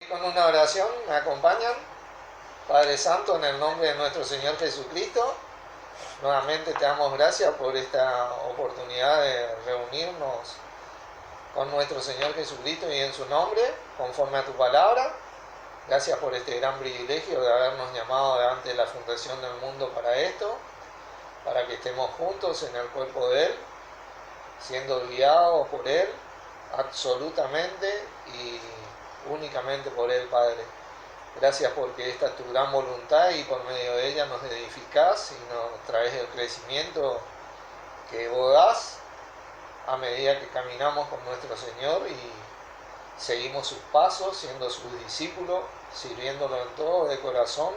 Con una oración me acompañan. Padre Santo, en el nombre de nuestro Señor Jesucristo, nuevamente te damos gracias por esta oportunidad de reunirnos con nuestro Señor Jesucristo y en su nombre, conforme a tu palabra. Gracias por este gran privilegio de habernos llamado delante de la fundación del mundo para esto, para que estemos juntos en el cuerpo de Él, siendo guiados por Él absolutamente y únicamente por Él, Padre. Gracias porque esta es tu gran voluntad y por medio de ella nos edificás y nos traes el crecimiento que vos das a medida que caminamos con nuestro Señor y seguimos sus pasos, siendo sus discípulos, sirviéndolo en todo de corazón,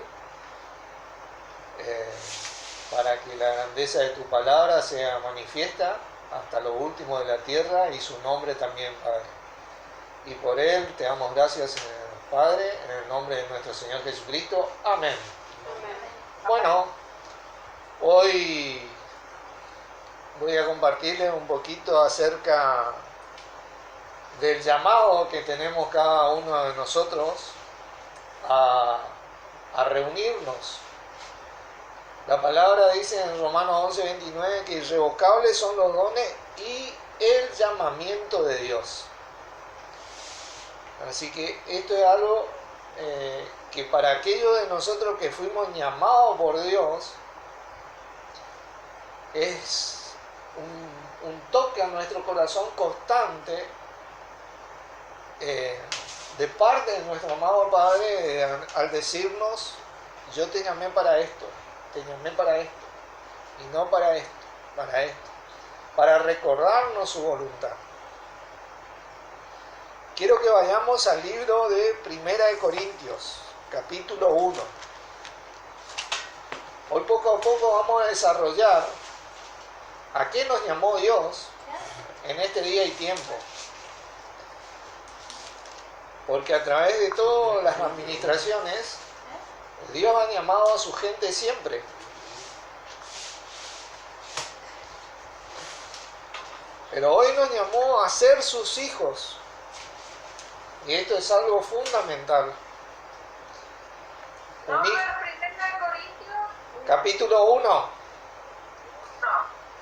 para que la grandeza de tu palabra sea manifiesta hasta lo último de la tierra y su nombre también, Padre. Y por Él te damos gracias, Padre, en el nombre de nuestro Señor Jesucristo. Amén. Amén. Bueno, hoy voy a compartirles un poquito acerca del llamado que tenemos cada uno de nosotros a reunirnos. La palabra dice en Romanos 11:29 que irrevocables son los dones y el llamamiento de Dios. Así que esto es algo que para aquellos de nosotros que fuimos llamados por Dios es un toque a nuestro corazón constante de parte de nuestro amado Padre al decirnos: yo te llamé para esto, te llamé para esto y no para esto, para recordarnos su voluntad. Quiero que vayamos al libro de Primera de Corintios, capítulo 1. Hoy poco a poco vamos a desarrollar a qué nos llamó Dios en este día y tiempo. Porque a través de todas las administraciones, Dios ha llamado a su gente siempre. Pero hoy nos llamó a ser sus hijos. Y esto es algo fundamental. Capítulo 1.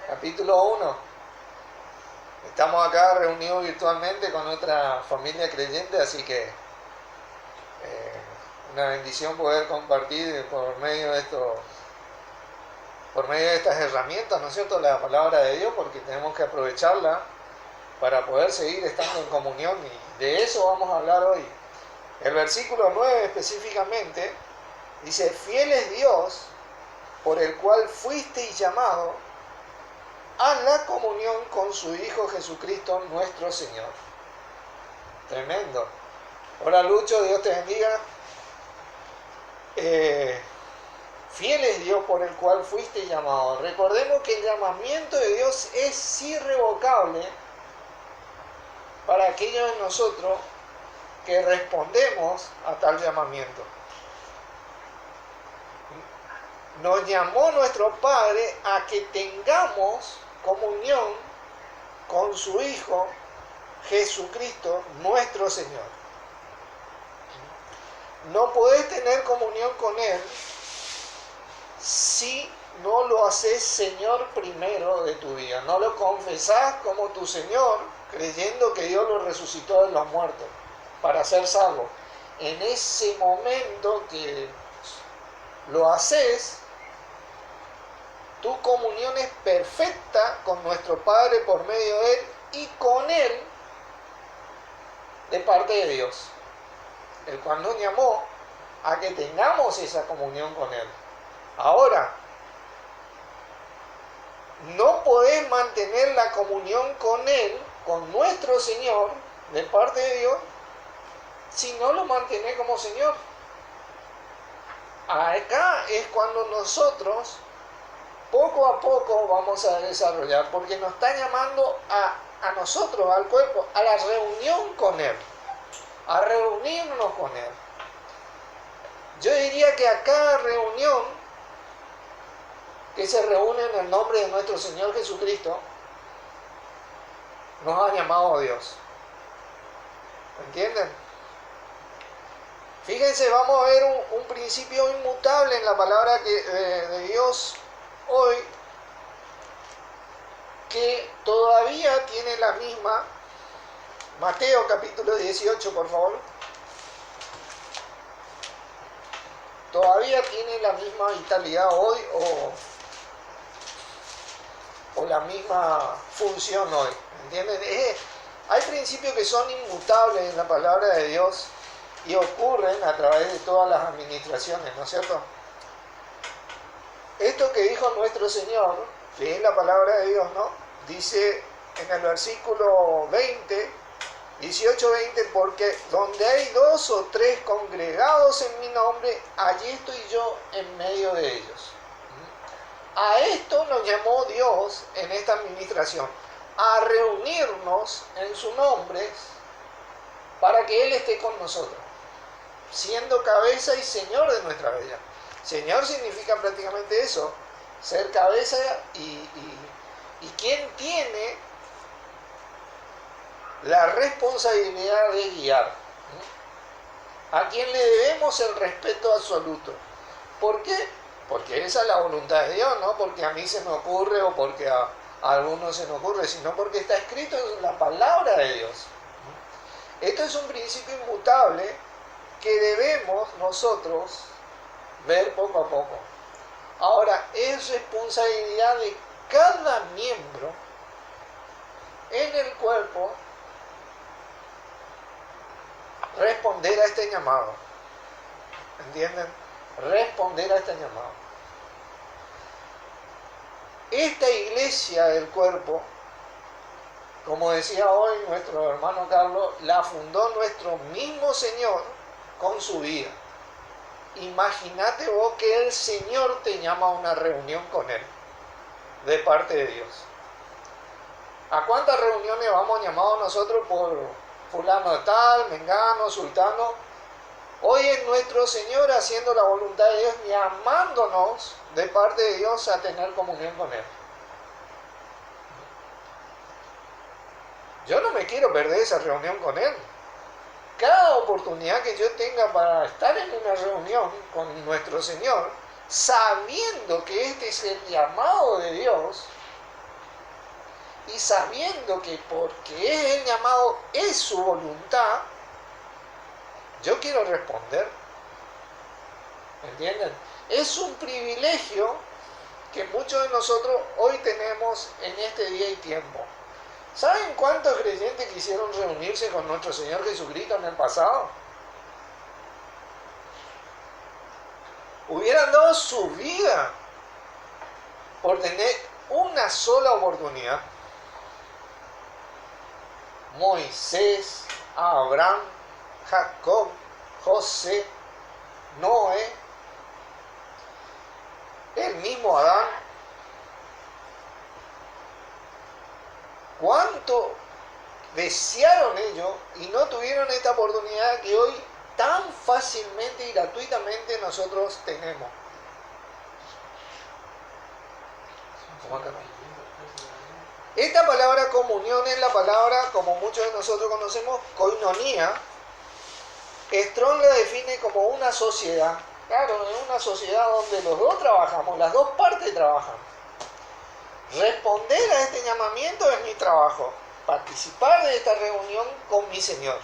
Capítulo 1. Estamos acá reunidos virtualmente con nuestra familia creyente, así que una bendición poder compartir por medio de estas herramientas, ¿no es cierto?, la palabra de Dios, porque tenemos que aprovecharla para poder seguir estando en comunión, y de eso vamos a hablar hoy. El versículo 9 específicamente dice: fiel es Dios, por el cual fuisteis llamado a la comunión con su Hijo Jesucristo nuestro Señor. Tremendo. Hola Lucho, Dios te bendiga. Fiel es Dios por el cual fuiste llamado. Recordemos que el llamamiento de Dios es irrevocable para aquellos de nosotros que respondemos a tal llamamiento. Nos llamó nuestro Padre a que tengamos comunión con su Hijo Jesucristo nuestro Señor. No podés tener comunión con Él si no lo haces Señor primero de tu vida. No lo confesás como tu Señor, creyendo que Dios lo resucitó de los muertos para ser salvo. En ese momento que lo haces, tu comunión es perfecta con nuestro Padre por medio de Él y con Él de parte de Dios, el cual nos llamó a que tengamos esa comunión con Él. Ahora, no podés mantener la comunión con Él, con nuestro Señor, de parte de Dios, si no lo mantenés como Señor. Acá es cuando nosotros poco a poco vamos a desarrollar, porque nos está llamando a nosotros, al cuerpo, a la reunión con Él, a reunirnos con Él. Yo diría que a cada reunión que se reúne en el nombre de nuestro Señor Jesucristo, nos ha llamado Dios. ¿Entienden? Fíjense, vamos a ver un principio inmutable en la palabra de Dios hoy, que todavía tiene la misma. Mateo capítulo 18, por favor. Todavía tiene la misma vitalidad hoy o la misma función hoy. ¿Entienden? Hay principios que son inmutables en la palabra de Dios y ocurren a través de todas las administraciones, ¿no es cierto? Esto que dijo nuestro Señor, que es la palabra de Dios, ¿no? Dice en el versículo 20, 18-20, porque donde hay 2 o 3 congregados en mi nombre, allí estoy yo en medio de ellos. A esto nos llamó Dios en esta administración, a reunirnos en su nombre para que Él esté con nosotros, siendo cabeza y Señor de nuestra vida. Señor significa prácticamente eso, ser cabeza y quien tiene la responsabilidad de guiar, a quien le debemos el respeto absoluto. ¿Por qué? Porque esa es la voluntad de Dios, no porque a mí se me ocurre o porque a algunos se me ocurre, sino porque está escrito en la palabra de Dios. Esto es un principio inmutable que debemos nosotros ver poco a poco. Ahora, es responsabilidad de cada miembro en el cuerpo responder a este llamado. ¿Entienden? Responder a este llamado. Esta iglesia del cuerpo, como decía hoy nuestro hermano Carlos, la fundó nuestro mismo Señor con su vida. Imagínate vos que el Señor te llama a una reunión con Él, de parte de Dios. ¿A cuántas reuniones vamos llamados nosotros por fulano de tal, mengano, sultano? Hoy es nuestro Señor haciendo la voluntad de Dios, llamándonos de parte de Dios a tener comunión con Él. Yo no me quiero perder esa reunión con Él. Cada oportunidad que yo tenga para estar en una reunión con nuestro Señor, sabiendo que este es el llamado de Dios, y sabiendo que porque es el llamado, es su voluntad, yo quiero responder. ¿Entienden? Es un privilegio que muchos de nosotros hoy tenemos en este día y tiempo. ¿Saben cuántos creyentes quisieron reunirse con nuestro Señor Jesucristo en el pasado? Hubieran dado su vida por tener una sola oportunidad. Moisés, Abraham, Jacob, José, Noé, el mismo Adán. ¿Cuánto desearon ellos y no tuvieron esta oportunidad que hoy tan fácilmente y gratuitamente nosotros tenemos? Esta palabra comunión es la palabra, como muchos de nosotros conocemos, koinonía. Strong la define como una sociedad. Claro, es una sociedad donde los dos trabajamos, las dos partes trabajan. Responder a este llamamiento es mi trabajo. Participar de esta reunión con mi Señor.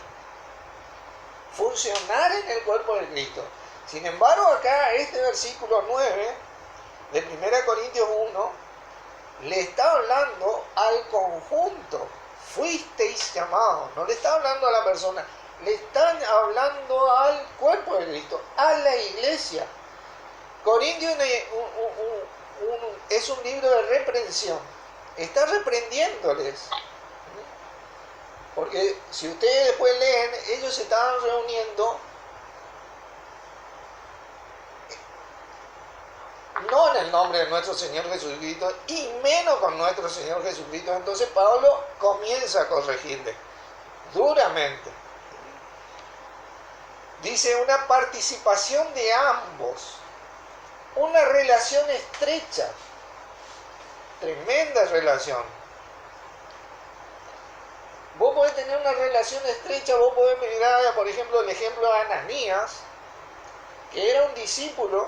Funcionar en el cuerpo de Cristo. Sin embargo, acá este versículo 9 de 1 Corintios 1 le está hablando al conjunto. Fuisteis llamados. No le está hablando a la persona. Le están hablando al cuerpo de Cristo, a la iglesia. Corintios es un libro de reprensión. Está reprendiéndoles. Porque si ustedes después leen, ellos se estaban reuniendo no en el nombre de nuestro Señor Jesucristo y menos con nuestro Señor Jesucristo. Entonces Pablo comienza a corregirle duramente. Dice una participación de ambos, una relación estrecha, tremenda relación. Vos podés tener una relación estrecha, vos podés mirar, por ejemplo, el ejemplo de Ananías, que era un discípulo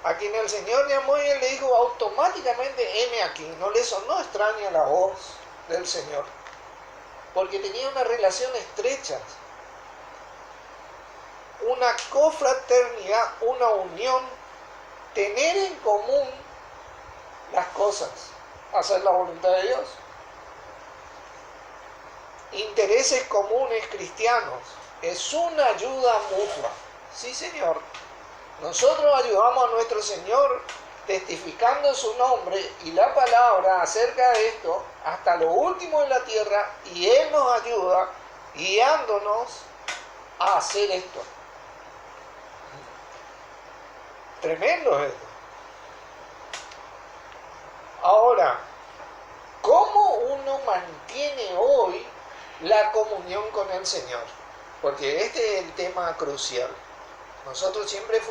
a quien el Señor llamó y él le dijo automáticamente, heme aquí. No le sonó extraña la voz del Señor, porque tenía una relación estrecha, una cofraternidad, una unión, tener en común las cosas, hacer la voluntad de Dios, intereses comunes cristianos, es una ayuda mutua. Sí, Señor. Nosotros ayudamos a nuestro Señor testificando su nombre y la palabra acerca de esto hasta lo último de la tierra, y Él nos ayuda guiándonos a hacer esto. Tremendo es esto. Ahora, ¿cómo uno mantiene hoy la comunión con el Señor? Porque este es el tema crucial. Nosotros siempre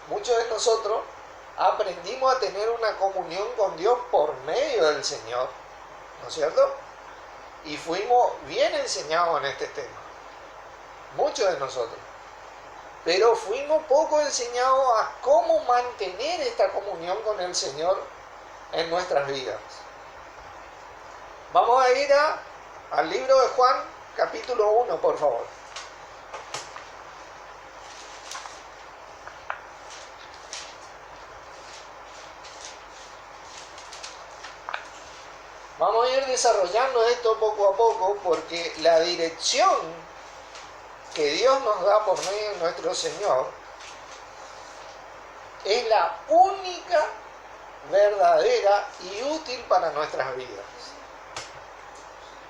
muchos de nosotros aprendimos a tener una comunión con Dios por medio del Señor, ¿no es cierto? Y fuimos bien enseñados en este tema, muchos de nosotros. Pero fuimos poco enseñados a cómo mantener esta comunión con el Señor en nuestras vidas. Vamos a ir al libro de Juan, capítulo 1, por favor. Vamos a ir desarrollando esto poco a poco, porque la dirección que Dios nos da por medio de nuestro Señor es la única verdadera y útil para nuestras vidas.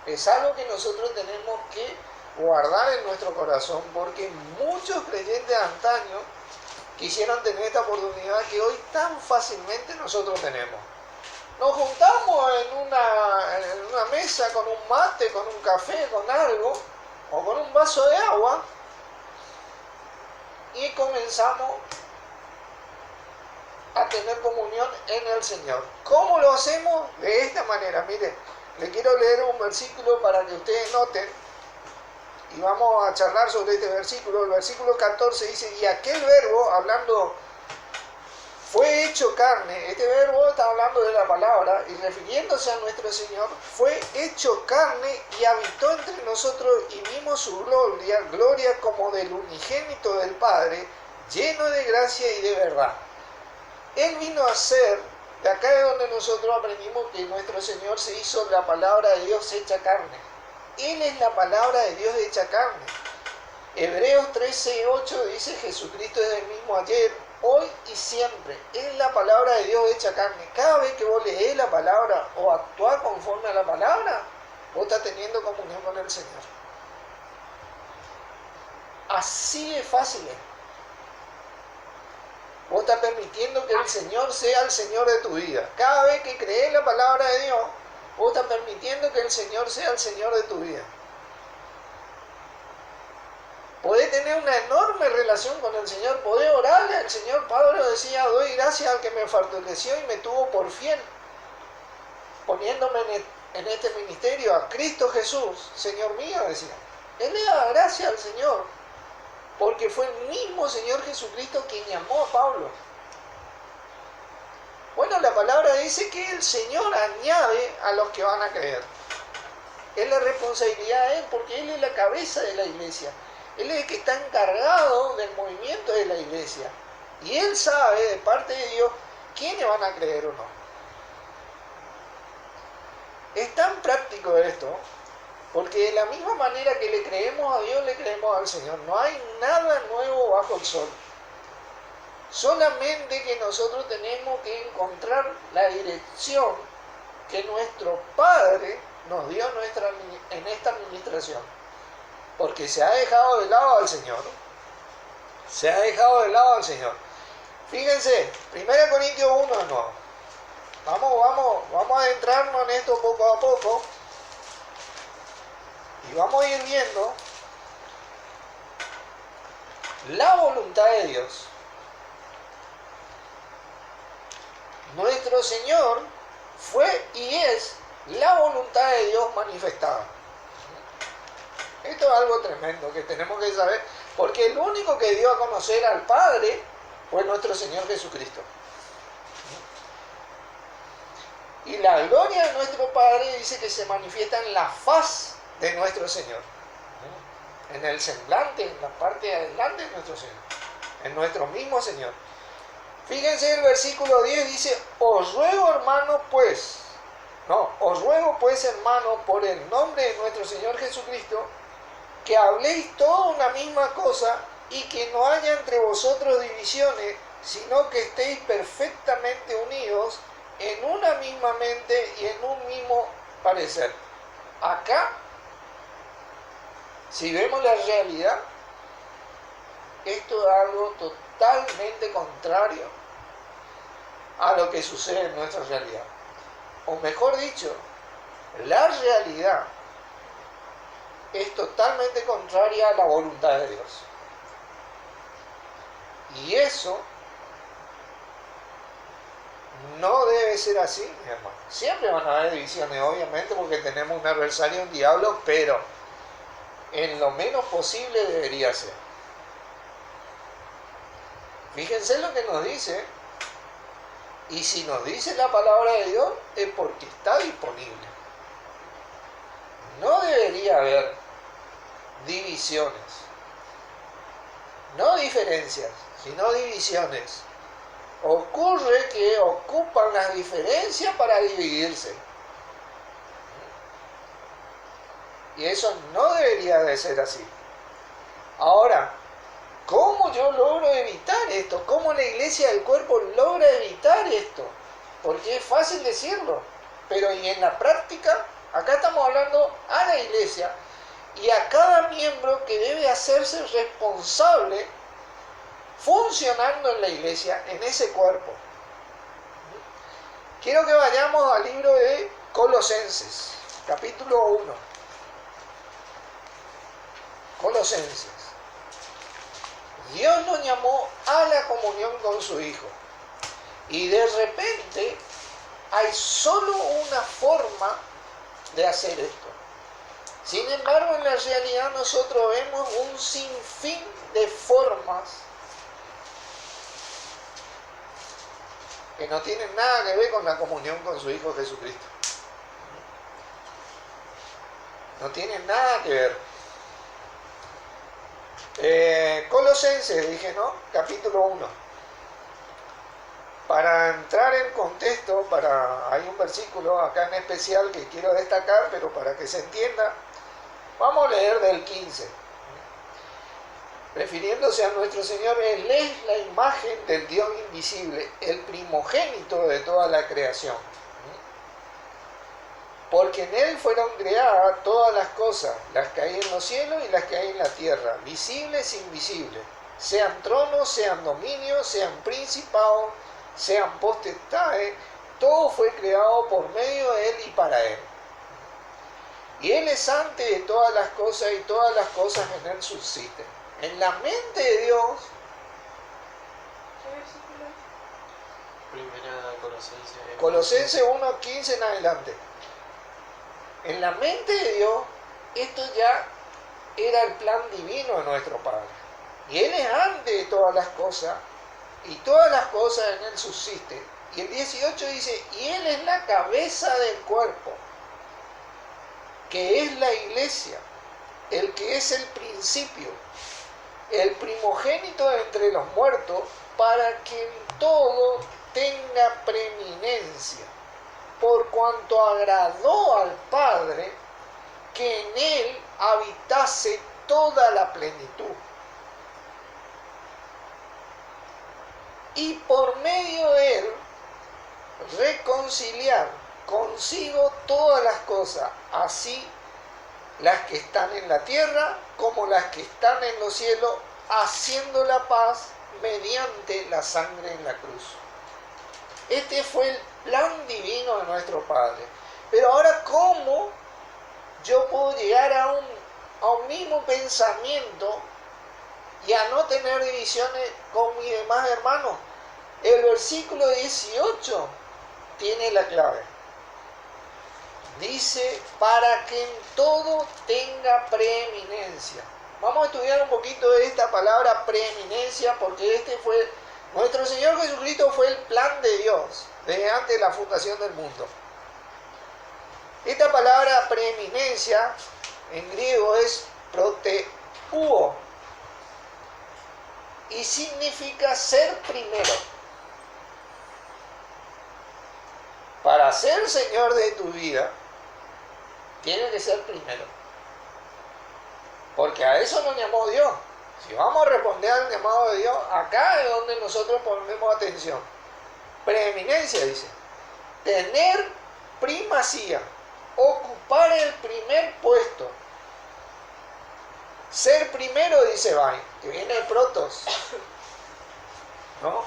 Es algo que nosotros tenemos que guardar en nuestro corazón, porque muchos creyentes de antaño quisieron tener esta oportunidad que hoy tan fácilmente nosotros tenemos. Nos juntamos en una mesa con un mate, con un café, con algo, o con un vaso de agua, y comenzamos a tener comunión en el Señor. ¿Cómo lo hacemos? De esta manera. Mire, le quiero leer un versículo para que ustedes noten, y vamos a charlar sobre este versículo. El versículo 14 dice, y aquel verbo, hablando, fue hecho carne. Este verbo está hablando de la palabra, y refiriéndose a nuestro Señor, fue hecho carne y habitó entre nosotros, y vimos su gloria, gloria como del unigénito del Padre, lleno de gracia y de verdad. Él vino a ser, de acá es donde nosotros aprendimos que nuestro Señor se hizo la palabra de Dios hecha carne. Él es la palabra de Dios hecha carne. Hebreos 13:8 dice, Jesucristo es el mismo ayer, hoy y siempre. Es la palabra de Dios hecha carne. Cada vez que vos lees la palabra o actuás conforme a la palabra, vos estás teniendo comunión con el Señor. Así de fácil es. Vos estás permitiendo que el Señor sea el Señor de tu vida. Cada vez que crees la palabra de Dios, vos estás permitiendo que el Señor sea el Señor de tu vida. Podés tener una enorme relación con el Señor, podés orarle al Señor. Pablo decía, doy gracias al que me fortaleció y me tuvo por fiel, poniéndome en este ministerio a Cristo Jesús, Señor mío, decía. Él le da gracias al Señor, porque fue el mismo Señor Jesucristo quien llamó a Pablo. Bueno, la palabra dice que el Señor añade a los que van a creer. Es la responsabilidad de Él, porque Él es la cabeza de la iglesia. Él es el que está encargado del movimiento de la iglesia. Y Él sabe, de parte de Dios, quiénes van a creer o no. Es tan práctico esto, porque de la misma manera que le creemos a Dios, le creemos al Señor. No hay nada nuevo bajo el sol. Solamente que nosotros tenemos que encontrar la dirección que nuestro Padre nos dio en esta administración. Porque se ha dejado de lado al Señor. Se ha dejado de lado al Señor. Fíjense, 1 Corintios 1 de nuevo. Vamos a adentrarnos en esto poco a poco. Y vamos a ir viendo la voluntad de Dios. Nuestro Señor fue y es la voluntad de Dios manifestada. Esto es algo tremendo que tenemos que saber, Porque el único que dio a conocer al Padre fue nuestro Señor Jesucristo. Y la gloria de nuestro Padre dice que se manifiesta en la faz de nuestro Señor. En el semblante, en la parte de adelante de nuestro Señor. En nuestro mismo Señor. Fíjense el versículo 10 dice, os ruego hermano pues, hermano, por el nombre de nuestro Señor Jesucristo, que habléis toda una misma cosa y que no haya entre vosotros divisiones, sino que estéis perfectamente unidos en una misma mente y en un mismo parecer. Acá, si vemos la realidad, esto es algo totalmente contrario a lo que sucede en nuestra realidad. O mejor dicho, la realidad es totalmente contraria a la voluntad de Dios. Y eso no debe ser así, mi hermano. Siempre van a haber divisiones, obviamente, porque tenemos un adversario, un diablo, pero en lo menos posible debería ser. Fíjense lo que nos dice, y si nos dice la palabra de Dios, es porque está disponible. No debería haber divisiones, no diferencias, sino divisiones. Ocurre que ocupan las diferencias para dividirse. Y eso no debería de ser así. Ahora, ¿cómo yo logro evitar esto? ¿Cómo la iglesia del cuerpo logra evitar esto? Porque es fácil decirlo, pero y en la práctica, acá estamos hablando a la iglesia y a cada miembro que debe hacerse responsable funcionando en la iglesia, en ese cuerpo. Quiero que vayamos al libro de Colosenses, capítulo 1. Colosenses. Dios nos llamó a la comunión con su Hijo. Y de repente hay solo una forma de hacer esto. Sin embargo, en la realidad nosotros vemos un sinfín de formas que no tienen nada que ver con la comunión con su Hijo Jesucristo. No tienen nada que ver. Colosenses, dije, ¿no? Capítulo 1. Para entrar en contexto, hay un versículo acá en especial que quiero destacar, pero para que se entienda, vamos a leer del 15. Refiriéndose a nuestro Señor, Él es la imagen del Dios invisible, el primogénito de toda la creación. Porque en Él fueron creadas todas las cosas, las que hay en los cielos y las que hay en la tierra, visibles e invisibles, sean tronos, sean dominios, sean principados, sean potestades, todo fue creado por medio de Él y para Él. Y Él es antes de todas las cosas y todas las cosas en Él subsisten. En la mente de Dios, Colosenses 1:15 en adelante. En la mente de Dios, esto ya era el plan divino de nuestro Padre. Y Él es antes de todas las cosas, y todas las cosas en Él subsisten. Y el 18 dice, y Él es la cabeza del cuerpo, que es la iglesia, el que es el principio, el primogénito entre los muertos, para que en todo tenga preeminencia, por cuanto agradó al Padre que en Él habitase toda la plenitud. Y por medio de Él reconciliar consigo todas las cosas, así las que están en la tierra como las que están en los cielos, haciendo la paz mediante la sangre en la cruz. Este fue el plan divino de nuestro Padre. Pero ahora, ¿cómo yo puedo llegar a un mismo pensamiento y a no tener divisiones con mis demás hermanos? El versículo 18 tiene la clave. Dice, para que en todo tenga preeminencia. Vamos a estudiar un poquito de esta palabra preeminencia, porque nuestro Señor Jesucristo fue el plan de Dios desde antes de la fundación del mundo. Esta palabra preeminencia en griego es proteuo y significa ser primero. Para ser Señor de tu vida, tiene que ser primero. Porque a eso nos llamó Dios. Si vamos a responder al llamado de Dios, acá es donde nosotros ponemos atención. Preeminencia dice, tener primacía, ocupar el primer puesto. Ser primero, dice Bain, que viene de protos, ¿no?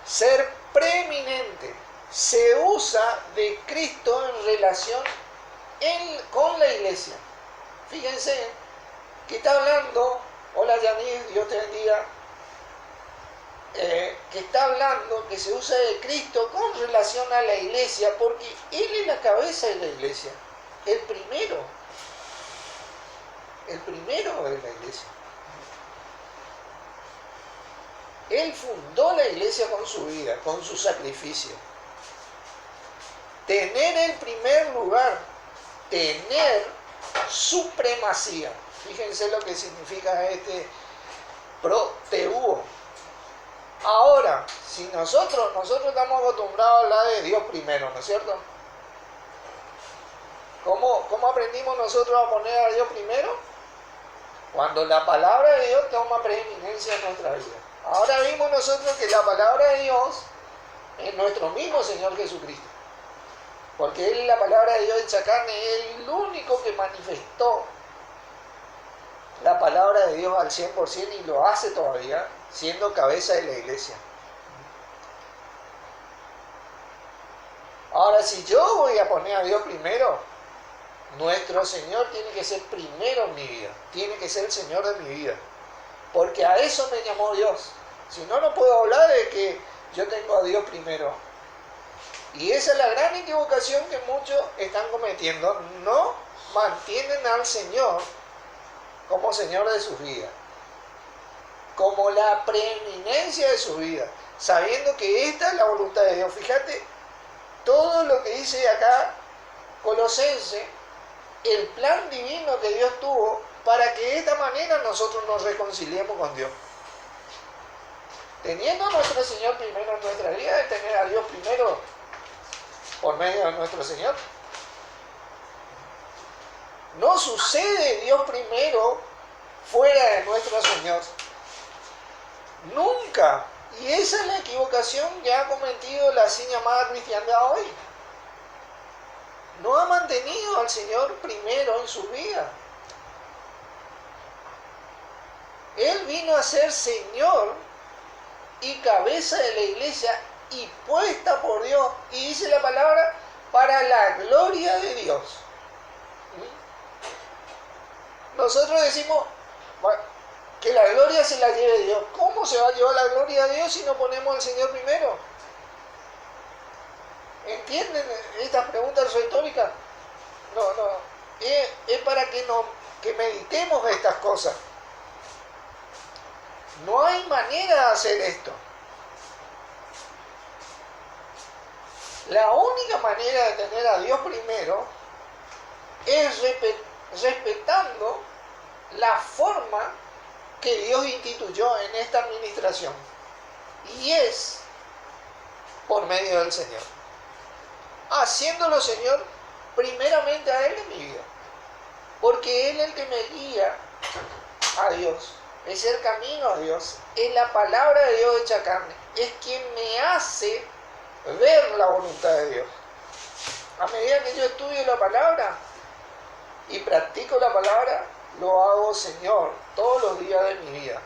Ser preeminente se usa de Cristo en relación con la iglesia. Fíjense que está hablando, hola Yanis, Dios te bendiga, que está hablando que se usa de Cristo con relación a la iglesia, porque Él es la cabeza de la iglesia, el primero de la iglesia. Él fundó la iglesia con su vida, con su sacrificio. Tener el primer lugar, tener supremacía. Fíjense lo que significa este proteuo. Ahora, si nosotros estamos acostumbrados a hablar de Dios primero, ¿no es cierto? ¿Cómo aprendimos nosotros a poner a Dios primero? Cuando la palabra de Dios toma preeminencia en nuestra vida. Ahora vimos nosotros que la palabra de Dios es nuestro mismo Señor Jesucristo. Porque Él es la palabra de Dios hecha carne, es el único que manifestó la palabra de Dios al 100% y lo hace todavía, siendo cabeza de la iglesia. Ahora, si yo voy a poner a Dios primero, nuestro Señor tiene que ser primero en mi vida, tiene que ser el Señor de mi vida, porque a eso me llamó Dios. Si no, no puedo hablar de que yo tengo a Dios primero. Y esa es la gran equivocación que muchos están cometiendo. No mantienen al Señor como Señor de sus vidas, como la preeminencia de su vida, sabiendo que esta es la voluntad de Dios. Fíjate todo lo que dice acá Colosenses, el plan divino que Dios tuvo para que de esta manera nosotros nos reconciliemos con Dios. Teniendo a nuestro Señor primero en nuestra vida, de tener a Dios primero por medio de nuestro Señor. No sucede Dios primero fuera de nuestro Señor. Nunca. Y esa es la equivocación que ha cometido la así llamada cristiandad hoy. No ha mantenido al Señor primero en su vida. Él vino a ser Señor y cabeza de la iglesia y puesta por Dios. Y dice la palabra, para la gloria de Dios. Nosotros decimos que la gloria se la lleve Dios. ¿Cómo se va a llevar la gloria a Dios si no ponemos al Señor primero? ¿Entienden estas preguntas retóricas? No. Es para que meditemos estas cosas. No hay manera de hacer esto. La única manera de tener a Dios primero es respetando la forma que Dios instituyó en esta administración. Y es por medio del Señor. Haciéndolo, Señor, primeramente a Él en mi vida. Porque Él es el que me guía a Dios. Es el camino a Dios. Es la palabra de Dios hecha carne. Es quien me hace ver la voluntad de Dios. A medida que yo estudio la palabra y practico la palabra, lo hago, Señor, todos los días de mi vida.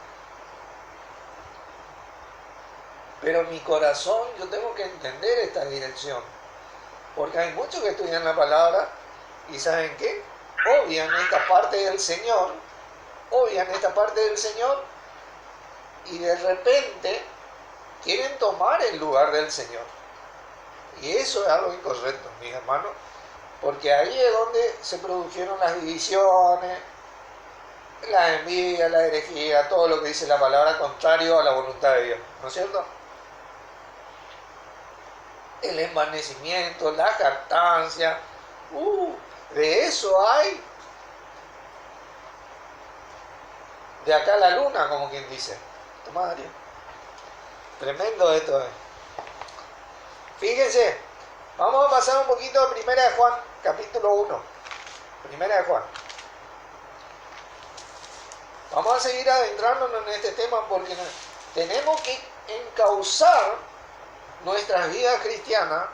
Pero mi corazón, yo tengo que entender esta dirección. Porque hay muchos que estudian la palabra y ¿saben qué? Obvian esta parte del Señor, y de repente quieren tomar el lugar del Señor. Y eso es algo incorrecto, mis hermanos, porque ahí es donde se produjeron las divisiones, la envidia, la herejía, todo lo que dice la palabra contrario a la voluntad de Dios, ¿no es cierto? El envanecimiento, la jactancia, de eso hay de acá a la luna, como quien dice. Tomá, Darío. Tremendo esto. Fíjense, vamos a pasar un poquito a Primera de Juan, capítulo 1. Primera de Juan. Vamos a seguir adentrándonos en este tema porque tenemos que encauzar nuestras vidas cristianas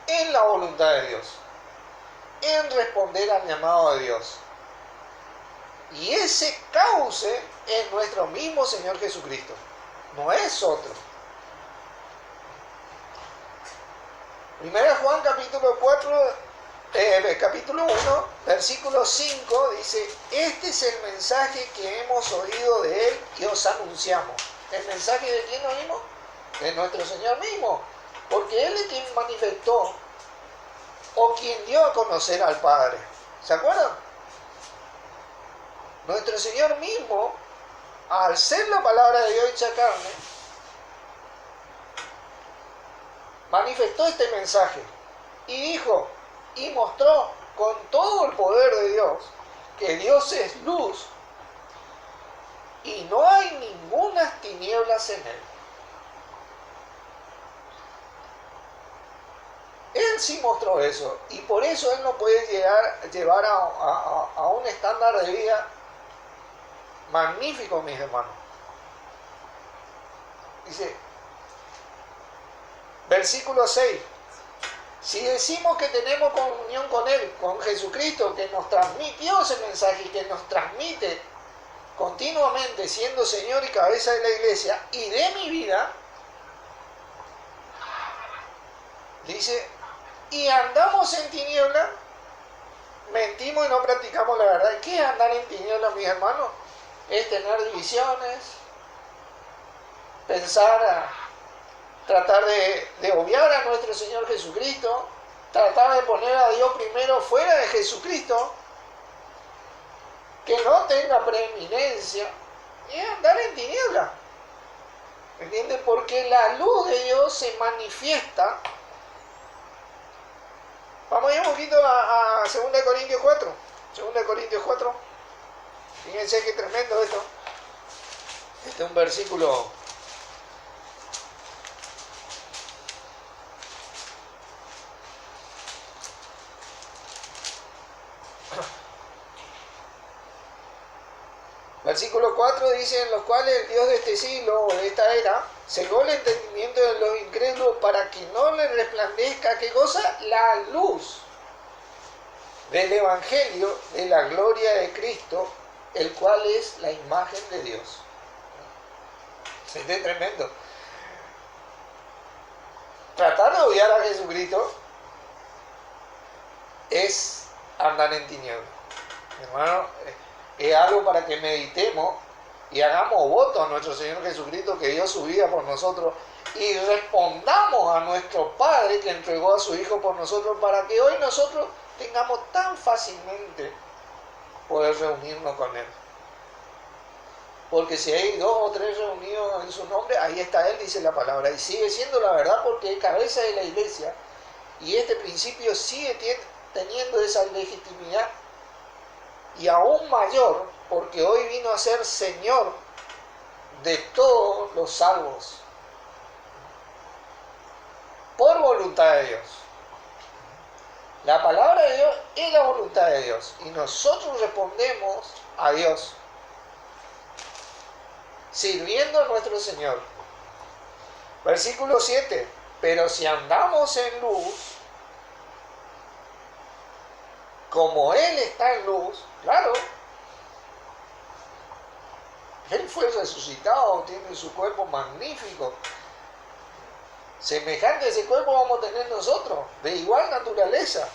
en la voluntad de Dios, en responder al llamado de Dios. Y ese cauce es nuestro mismo Señor Jesucristo, no es otro. Primera Juan capítulo 1, versículo 5 dice: este es el mensaje que hemos oído de Él y os anunciamos. ¿El mensaje de quién oímos? De nuestro Señor mismo, porque Él es quien manifestó o quien dio a conocer al Padre. ¿Se acuerdan? Nuestro Señor mismo, al ser la palabra de Dios hecha carne, manifestó este mensaje y dijo y mostró con todo el poder de Dios que Dios es luz y no hay ninguna tinieblas en Él. Él sí mostró eso y por eso Él nos puede llevar a un estándar de vida magnífico, mis hermanos. Dice, versículo 6, si decimos que tenemos comunión con Él, con Jesucristo, que nos transmitió ese mensaje y que nos transmite continuamente, siendo Señor y cabeza de la iglesia y de mi vida, dice, y andamos en tinieblas, mentimos y no practicamos la verdad. ¿Qué es andar en tinieblas, mis hermanos? Es tener divisiones, tratar de obviar a nuestro Señor Jesucristo, tratar de poner a Dios primero fuera de Jesucristo, que no tenga preeminencia, y andar en tinieblas. ¿Entienden? Porque la luz de Dios se manifiesta. Vamos a ir un poquito a 2 Corintios 4. 2 Corintios 4. Fíjense qué tremendo esto. Este es un versículo versículo 4 dice: en los cuales el Dios de este siglo o de esta era cegó el entendimiento de los incrédulos para que no les resplandezca, ¿qué cosa? La luz del Evangelio de la gloria de Cristo, el cual es la imagen de Dios. Es tremendo. Tratar de odiar a Jesucristo es andar en tinieblas. Hermano, es algo para que meditemos y hagamos voto a nuestro Señor Jesucristo, que dio su vida por nosotros, y respondamos a nuestro Padre que entregó a su Hijo por nosotros, para que hoy nosotros tengamos tan fácilmente poder reunirnos con Él. Porque si hay 2 o 3 reunidos en su nombre, ahí está Él, dice la palabra, y sigue siendo la verdad porque es cabeza de la iglesia, y este principio sigue teniendo esa legitimidad, y aún mayor, porque hoy vino a ser Señor de todos los salvos, por voluntad de Dios. La palabra de Dios es la voluntad de Dios, y nosotros respondemos a Dios, sirviendo a nuestro Señor. Versículo 7, pero si andamos en luz, como Él está en luz, claro, Él fue resucitado, tiene su cuerpo magnífico. Semejante a ese cuerpo vamos a tener nosotros, de igual naturaleza,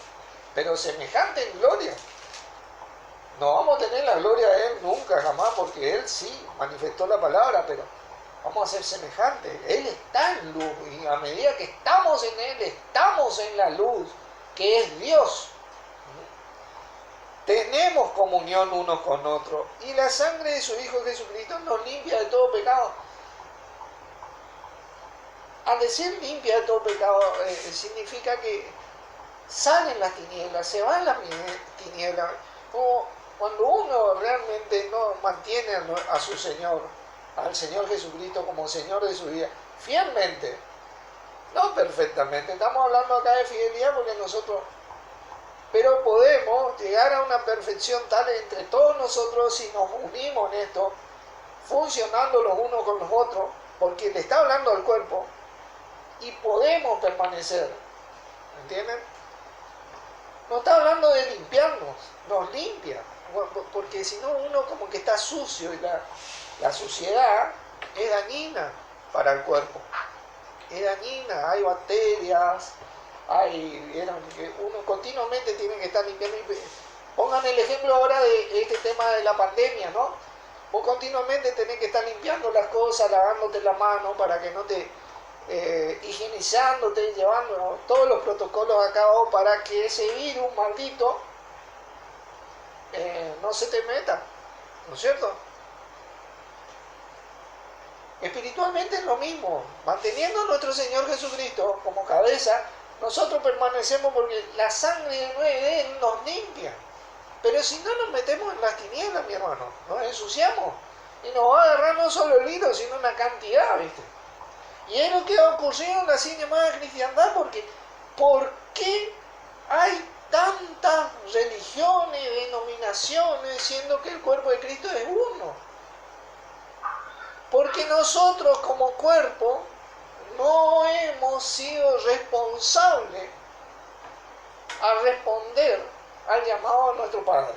pero semejante en gloria. No vamos a tener la gloria de Él nunca, jamás, porque Él sí manifestó la palabra, pero vamos a ser semejantes. Él está en luz, y a medida que estamos en Él, estamos en la luz, que es Dios. tenemos comunión unos con otros y la sangre de su Hijo Jesucristo nos limpia de todo pecado. Al decir limpia de todo pecado, significa que salen las tinieblas, se van las tinieblas. O cuando uno realmente no mantiene a su Señor, al Señor Jesucristo como Señor de su vida, fielmente, no perfectamente, estamos hablando acá de fidelidad porque nosotros, pero podemos llegar a una perfección tal entre todos nosotros si nos unimos en esto, funcionando los unos con los otros, porque le está hablando al cuerpo, y podemos permanecer, ¿entienden? No está hablando de limpiarnos, nos limpia, porque si no uno como que está sucio y la suciedad es dañina para el cuerpo, es dañina, hay bacterias, uno continuamente tiene que estar limpiando. Pongan el ejemplo ahora de este tema de la pandemia, ¿no? Vos continuamente tenés que estar limpiando las cosas, lavándote la mano para que no te... higienizándote, llevando todos los protocolos a cabo para que ese virus maldito no se te meta, ¿no es cierto? Espiritualmente es lo mismo, manteniendo a nuestro Señor Jesucristo como cabeza, nosotros permanecemos porque la sangre de Él nos limpia. Pero si no nos metemos en las tinieblas, mi hermano, nos ensuciamos y nos va a agarrar no solo el virus, sino una cantidad, ¿viste? Y es lo que ha ocurrido en la así llamada cristiandad, porque ¿por qué hay tantas religiones, denominaciones, siendo que el cuerpo de Cristo es uno? Porque nosotros como cuerpo no hemos sido responsables a responder al llamado de nuestro Padre.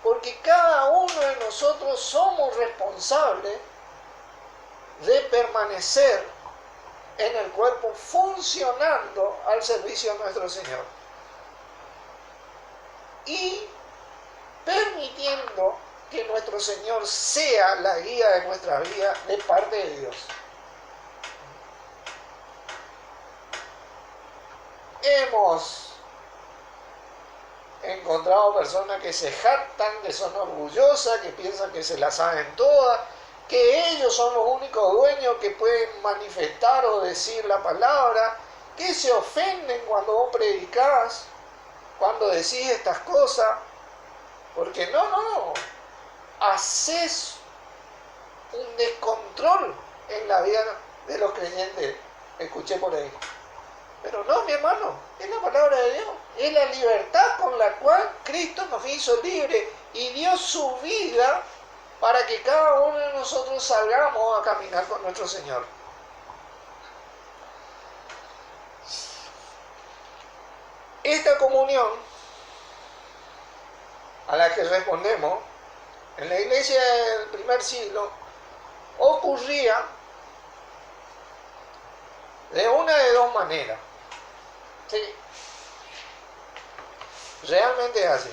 Porque cada uno de nosotros somos responsables de permanecer en el cuerpo funcionando al servicio de nuestro Señor y permitiendo que nuestro Señor sea la guía de nuestra vida de parte de Dios. Hemos encontrado personas que se jactan, que son orgullosas, que piensan que se las saben todas, que ellos son los únicos dueños que pueden manifestar o decir la palabra, que se ofenden cuando vos predicás, cuando decís estas cosas, porque no, haces un descontrol en la vida de los creyentes, escuché por ahí. Pero no, mi hermano, es la palabra de Dios, es la libertad con la cual Cristo nos hizo libres y dio su vida para que cada uno de nosotros salgamos a caminar con nuestro Señor. Esta comunión a la que respondemos en la iglesia del primer siglo ocurría de una de dos maneras. Sí, realmente es así.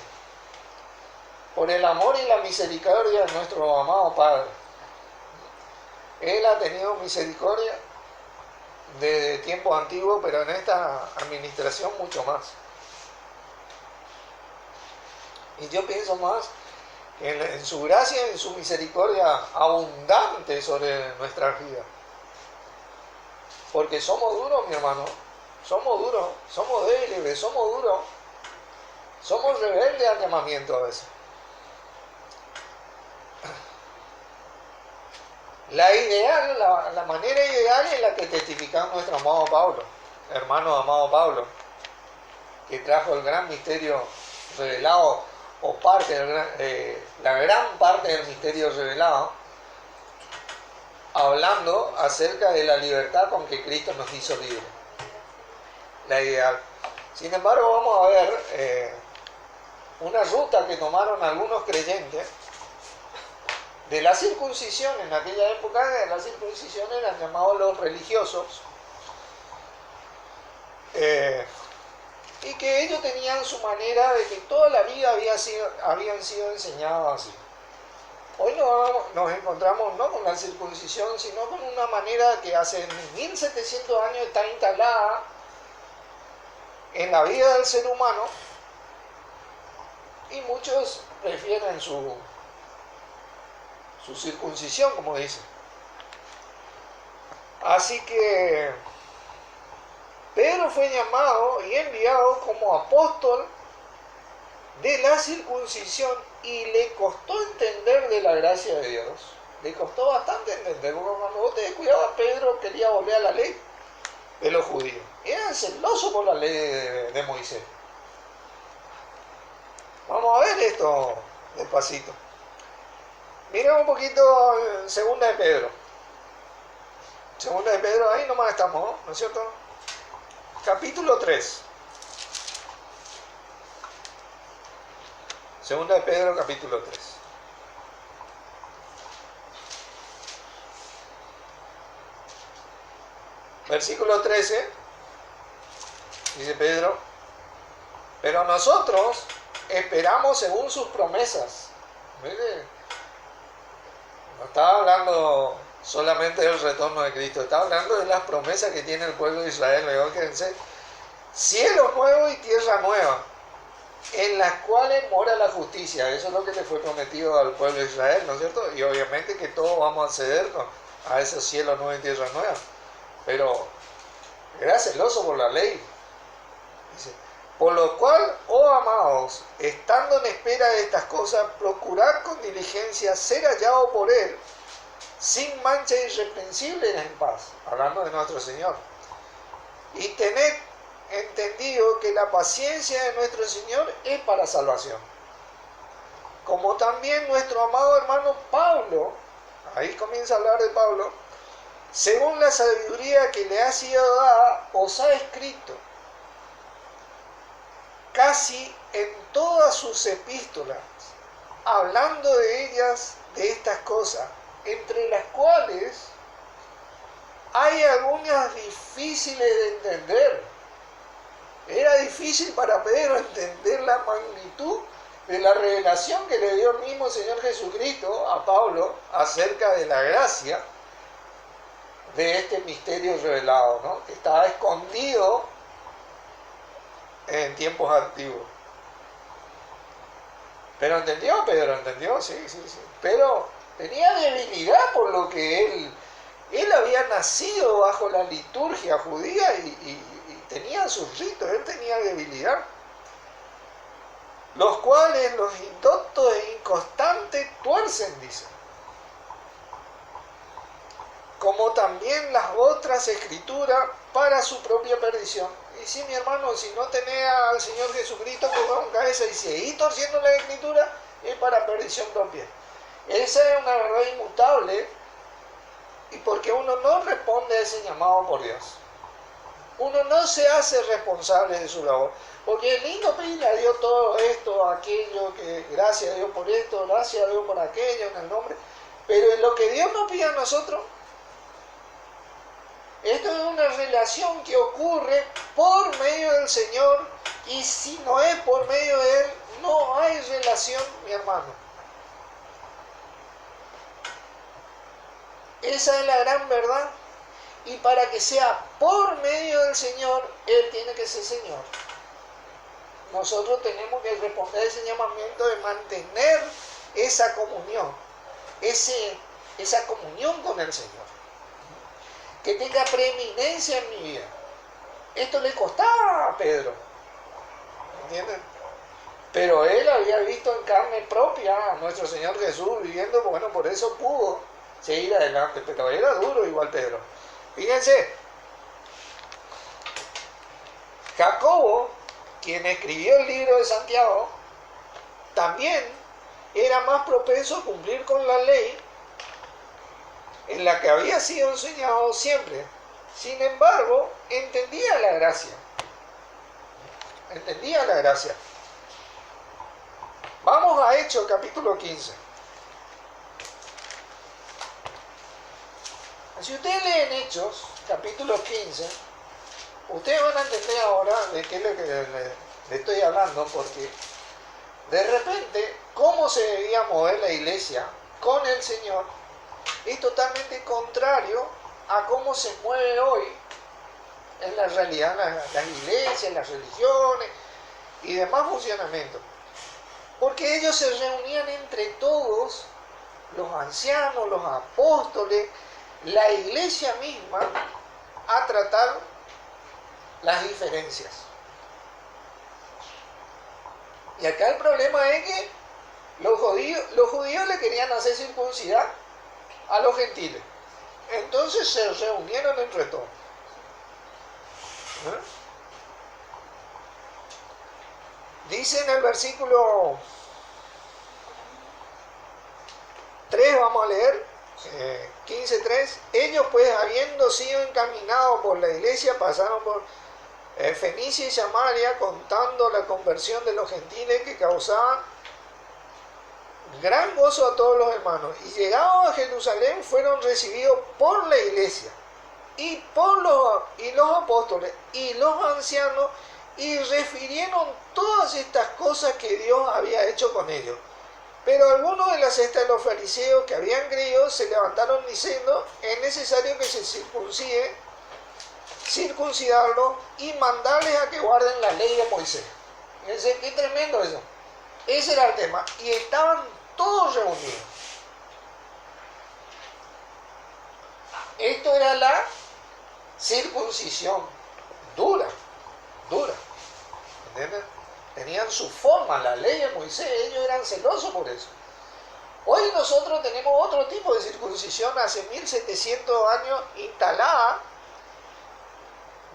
Por el amor y la misericordia de nuestro amado Padre. Él ha tenido misericordia desde tiempos antiguos, pero en esta administración mucho más. Y yo pienso más en su gracia y en su misericordia abundante sobre nuestras vidas. Porque somos duros, mi hermano. Somos duros, somos débiles, somos duros. Somos rebeldes al llamamiento a veces. La manera ideal es la que testifica nuestro amado Pablo, hermano amado Pablo, que trajo el gran misterio revelado, o la gran parte del misterio revelado, hablando acerca de la libertad con que Cristo nos hizo libres. La ideal. Sin embargo, vamos a ver una ruta que tomaron algunos creyentes de la circuncisión. En aquella época de la circuncisión eran llamados los religiosos, y que ellos tenían su manera de que toda la vida habían sido enseñados así. Hoy nos encontramos no con la circuncisión, sino con una manera que hace 1700 años está instalada en la vida del ser humano, y muchos prefieren su circuncisión, como dice. Así que Pedro fue llamado y enviado como apóstol de la circuncisión y le costó entender de la gracia de Dios. Le costó bastante entender, porque cuando vos te descuidabas, Pedro quería volver a la ley de los judíos. Eran celosos por la ley de Moisés. Vamos a ver esto despacito. Miremos un poquito segunda de Pedro. Segunda de Pedro, ahí nomás estamos, ¿no es cierto? Capítulo 3. Segunda de Pedro, capítulo 3. Versículo 13, dice Pedro, pero nosotros esperamos según sus promesas. ¿Ves? No estaba hablando solamente del retorno de Cristo, estaba hablando de las promesas que tiene el pueblo de Israel. Luego quédense, cielo nuevo y tierra nueva, en las cuales mora la justicia. Eso es lo que le fue prometido al pueblo de Israel, ¿no es cierto? Y obviamente que todos vamos a acceder a esos cielos nuevos y tierra nueva. Pero era celoso por la ley. Dice, por lo cual, oh amados, estando en espera de estas cosas, procurad con diligencia ser hallado por Él, sin mancha e irreprensible en paz, hablando de nuestro Señor. Y tened entendido que la paciencia de nuestro Señor es para salvación. Como también nuestro amado hermano Pablo, ahí comienza a hablar de Pablo, según la sabiduría que le ha sido dada, os ha escrito casi en todas sus epístolas, hablando de ellas, de estas cosas, entre las cuales hay algunas difíciles de entender. Era difícil para Pedro entender la magnitud de la revelación que le dio el mismo Señor Jesucristo a Pablo acerca de la gracia de este misterio revelado, ¿no? Que estaba escondido en tiempos antiguos. Pero entendió, Pedro, entendió, sí. Pero tenía debilidad por lo que él había nacido bajo la liturgia judía y tenía sus ritos, él tenía debilidad. Los cuales los indoctos e inconstantes tuercen, dice. Como también las otras escrituras para su propia perdición. Y sí, mi hermano, si no tenés al Señor Jesucristo como cabeza y seguís torciendo la escritura, es para perdición propia. Esa es una verdad inmutable, y porque uno no responde a ese llamado por Dios. Uno no se hace responsable de su labor. Porque es lindo pedirle a Dios todo esto, aquello, que gracias a Dios por esto, gracias a Dios por aquello, en el nombre. Pero en lo que Dios nos pide a nosotros, esto es una relación que ocurre por medio del Señor, y si no es por medio de Él, no hay relación, mi hermano. Esa es la gran verdad. Y para que sea por medio del Señor, Él tiene que ser Señor. Nosotros tenemos que responder a ese llamamiento de mantener esa comunión, esa comunión con el Señor. Que tenga preeminencia en mi vida. Esto le costaba a Pedro, ¿entienden? Pero él había visto en carne propia a nuestro Señor Jesús viviendo, bueno, por eso pudo seguir adelante, pero era duro igual Pedro. Fíjense, Jacobo, quien escribió el libro de Santiago, también era más propenso a cumplir con la ley en la que había sido enseñado siempre. Sin embargo, entendía la gracia. Entendía la gracia. Vamos a Hechos capítulo 15. Si ustedes leen Hechos capítulo 15, ustedes van a entender ahora de qué es lo que le estoy hablando, porque de repente, cómo se debía mover la iglesia con el Señor es totalmente contrario a cómo se mueve hoy en la realidad las iglesias, las religiones y demás funcionamientos. porque ellos se reunían entre todos, los ancianos, los apóstoles, la iglesia misma, a tratar las diferencias. Y acá el problema es que los judíos le querían hacer circuncidar a los gentiles. Entonces se reunieron entre todos. Dice en el versículo 3, vamos a leer, 15:3, ellos pues habiendo sido encaminados por la iglesia pasaron por Fenicia y Samaria contando la conversión de los gentiles que causaban gran gozo a todos los hermanos, y llegados a Jerusalén fueron recibidos por la iglesia y por los apóstoles y los ancianos, y refirieron todas estas cosas que Dios había hecho con ellos. Pero algunos de la cesta de los fariseos que habían creído se levantaron diciendo: es necesario que se circuncidarlo y mandarles a que guarden la ley de Moisés. Fíjense qué tremendo eso. Ese era el tema. Y estaban todos reunidos. Esto era la circuncisión dura. ¿Entienden? Tenían su forma, la ley de Moisés, ellos eran celosos por eso. Hoy nosotros tenemos otro tipo de circuncisión, hace 1700 años instalada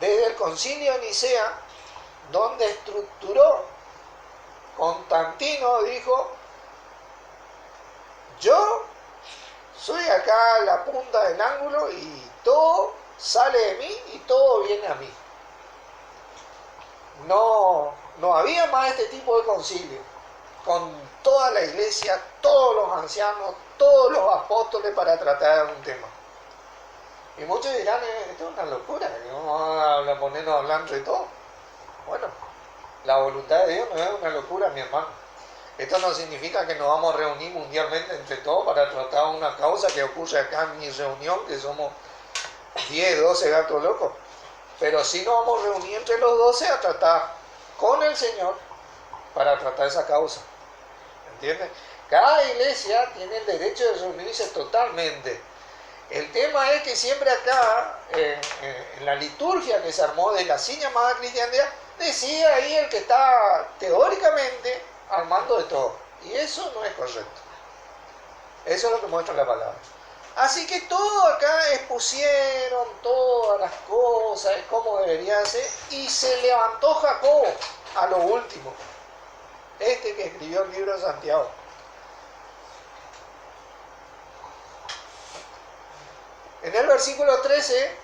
desde el Concilio de Nicea, donde estructuró Constantino, dijo: yo soy acá la punta del ángulo y todo sale de mí y todo viene a mí. No había más este tipo de concilio, con toda la iglesia, todos los ancianos, todos los apóstoles para tratar un tema. Y muchos dirán: esto es una locura, que vamos a ponernos a hablar entre todos. Bueno, la voluntad de Dios no es una locura, mi hermano. Esto no significa que nos vamos a reunir mundialmente entre todos para tratar una causa que ocurre acá en mi reunión, que somos 10, 12 gatos locos. Pero sí nos vamos a reunir entre los 12 a tratar con el Señor para tratar esa causa. ¿Entiendes? Cada iglesia tiene el derecho de reunirse totalmente. El tema es que siempre acá, en la liturgia que se armó de la así llamada cristiandad, decía ahí el que está teóricamente armando de todo. Y eso no es correcto. Eso es lo que muestra la palabra. Así que todo acá expusieron todas las cosas, cómo debería ser, y se levantó Jacobo a lo último, este que escribió el libro de Santiago. En el versículo 13,